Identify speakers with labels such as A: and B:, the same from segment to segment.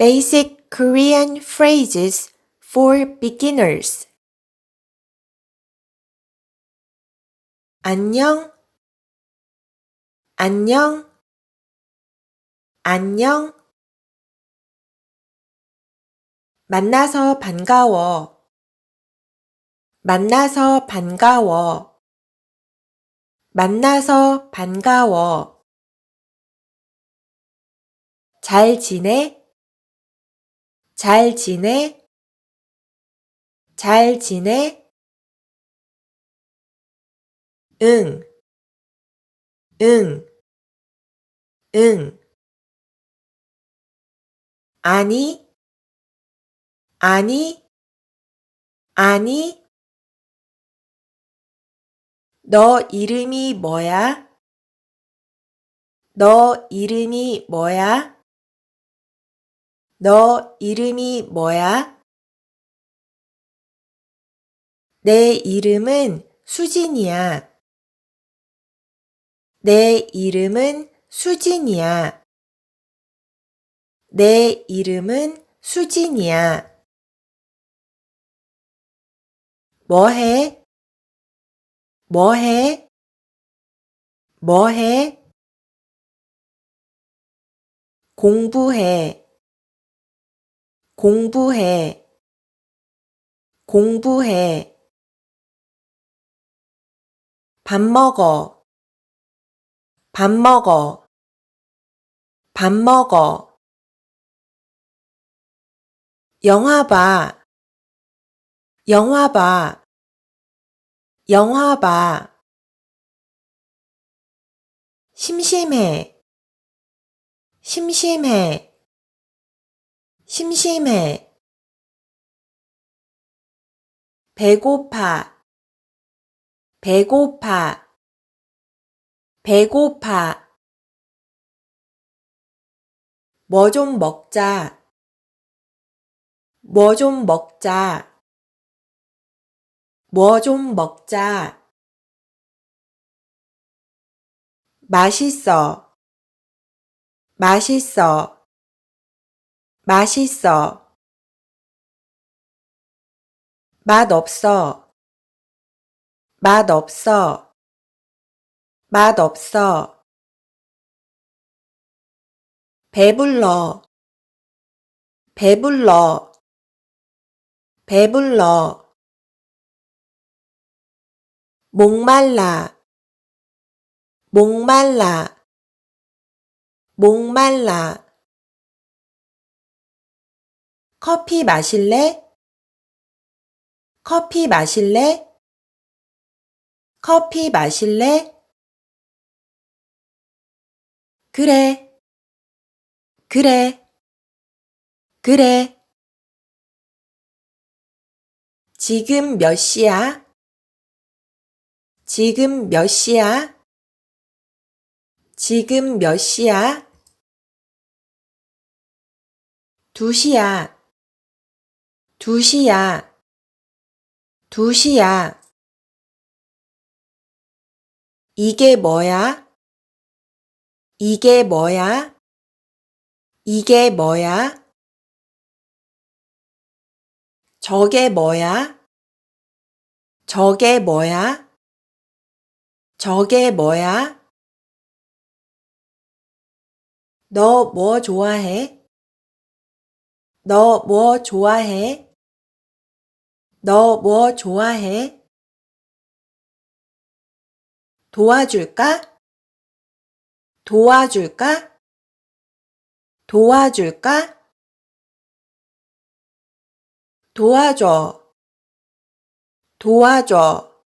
A: Basic Korean phrases for beginners. 안녕, 안녕, 안녕. 만나서 반가워. 만나서 반가워. 만나서 반가워. 잘 지내? 잘 지내? 잘 지내? 응, 응, 응. 아니, 아니, 아니. 너 이름이 뭐야? 너 이름이 뭐야? 너 이름이 뭐야? 내 이름은 수진이야. 내 이름은 수진이야. 내 이름은 수진이야. 뭐 해? 뭐 해? 뭐 해? 공부해. 공부해. 공부해. 밥 먹어. 밥 먹어. 밥 먹어. 영화 봐. 영화 봐. 영화 봐. 심심해. 심심해. 심심해. 배고파. 배고파. 배고파. 뭐 좀 먹자. 뭐 좀 먹자. 뭐 좀 먹자. 맛있어. 맛있어. 맛있어. 맛없어. 맛없어. 맛없어. 배불러. 배불러. 배불러. 목말라. 목말라. 목말라. 커피 마실래? 커피 마실래? 커피 마실래? 그래. 그래. 그래. 지금 몇 시야? 지금 몇 시야? 지금 몇 시야? 2시야. 2시야. 2시야. 이게 뭐야? 이게 뭐야? 이게 뭐야? 저게 뭐야? 저게 뭐야? 저게 뭐야? 너 뭐 좋아해? 너 뭐 좋아해? 너 뭐 좋아해? 도와줄까? 도와줄까? 도와줄까? 도와줘. 도와줘.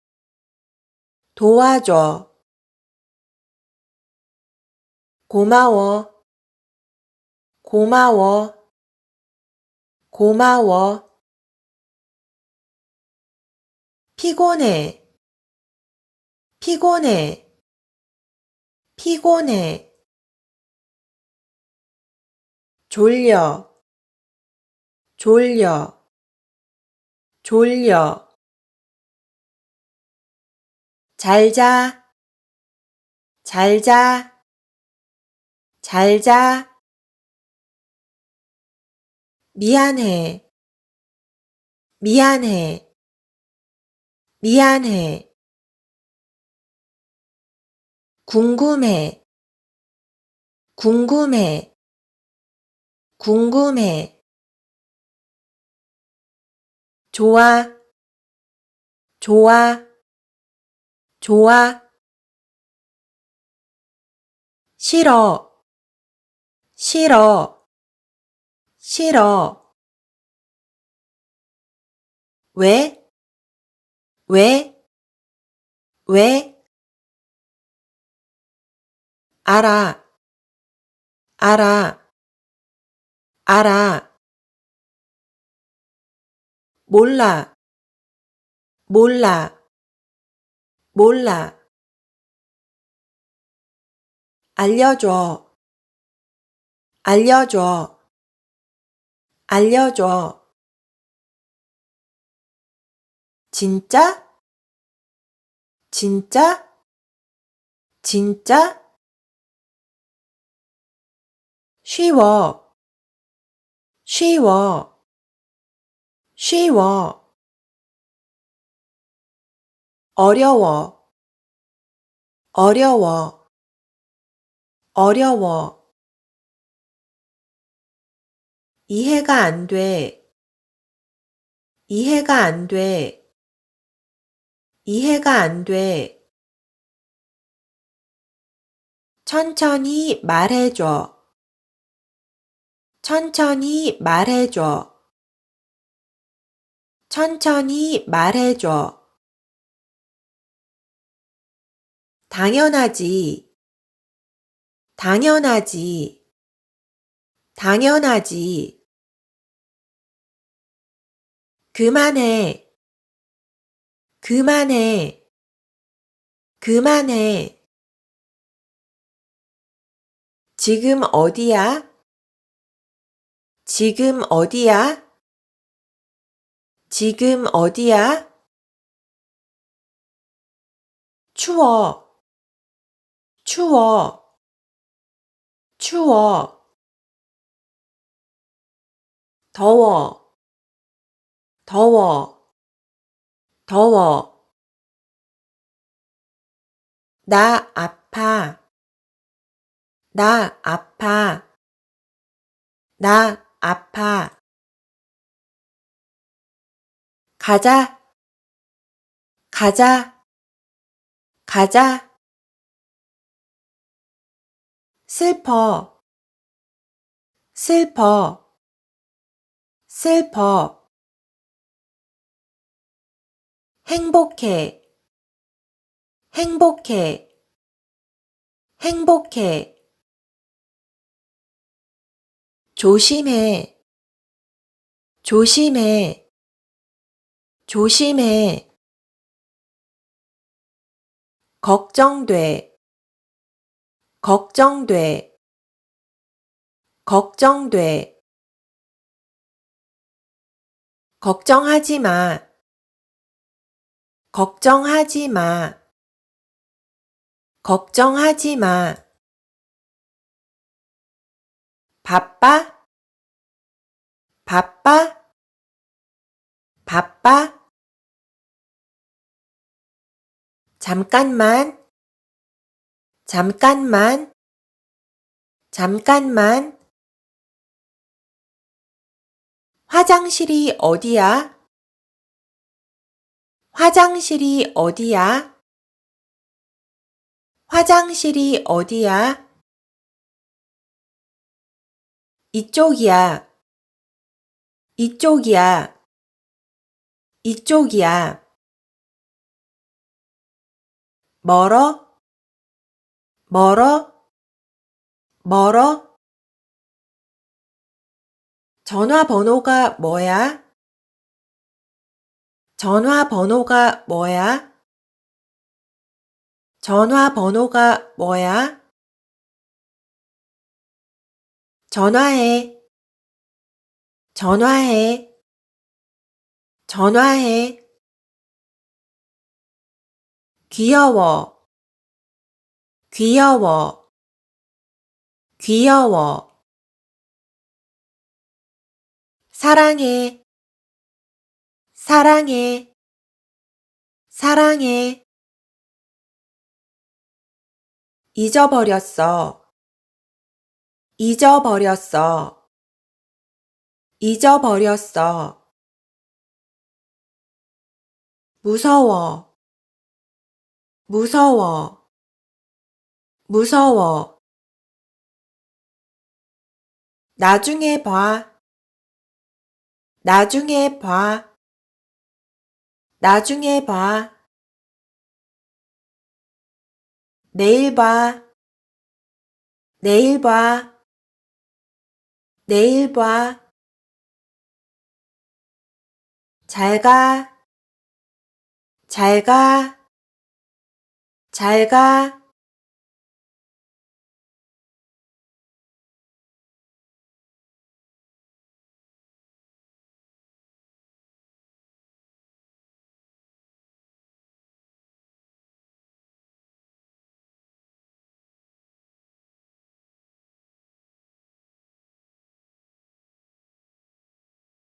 A: 도와줘. 고마워. 고마워. 고마워. 피곤해. 피곤해. 피곤해. 졸려. 졸려. 졸려. 잘 자. 잘 자. 잘 자. 미안해, 미안해, 미안해. 궁금해, 궁금해, 궁금해. 좋아, 좋아, 좋아. 싫어, 싫어, 싫어. 왜, 왜, 왜? 알아, 알아, 알아. 몰라, 몰라, 몰라. 알려줘, 알려줘, 알려줘. 진짜? 진짜? 진짜? 쉬워, 쉬워, 쉬워. 어려워, 어려워, 어려워. 이해가 안 돼, 이해가 안 돼, 이해가 안 돼. 천천히 말해줘, 천천히 말해줘, 천천히 말해줘. 당연하지, 당연하지, 당연하지. 그만해, 그만해, 그만해. 지금 어디야? 지금 어디야? 지금 어디야? 추워, 추워, 추워. 더워, 더워, 더워. 나 아파, 나 아파, 나 아파. 가자, 가자, 가자. 슬퍼, 슬퍼, 슬퍼. 행복해, 행복해, 행복해. 조심해, 조심해, 조심해. 걱정돼, 걱정돼, 걱정돼. 걱정하지 마, 걱정하지 마, 걱정하지 마. 바빠, 바빠, 바빠. 잠깐만, 잠깐만, 잠깐만. 화장실이 어디야? 화장실이 어디야? 화장실이 어디야? 이쪽이야, 이쪽이야, 이쪽이야. 멀어, 멀어, 멀어. 전화번호가 뭐야? 전화번호가 뭐야? 전화번호가 뭐야? 전화해, 전화해, 전화해. 귀여워, 귀여워, 귀여워. 사랑해, 사랑해, 사랑해. 잊어버렸어, 잊어버렸어, 잊어버렸어. 무서워, 무서워, 무서워. 나중에 봐, 나중에 봐, 나중에 봐. 내일 봐, 내일 봐, 내일 봐. 잘 가, 잘 가, 잘 가.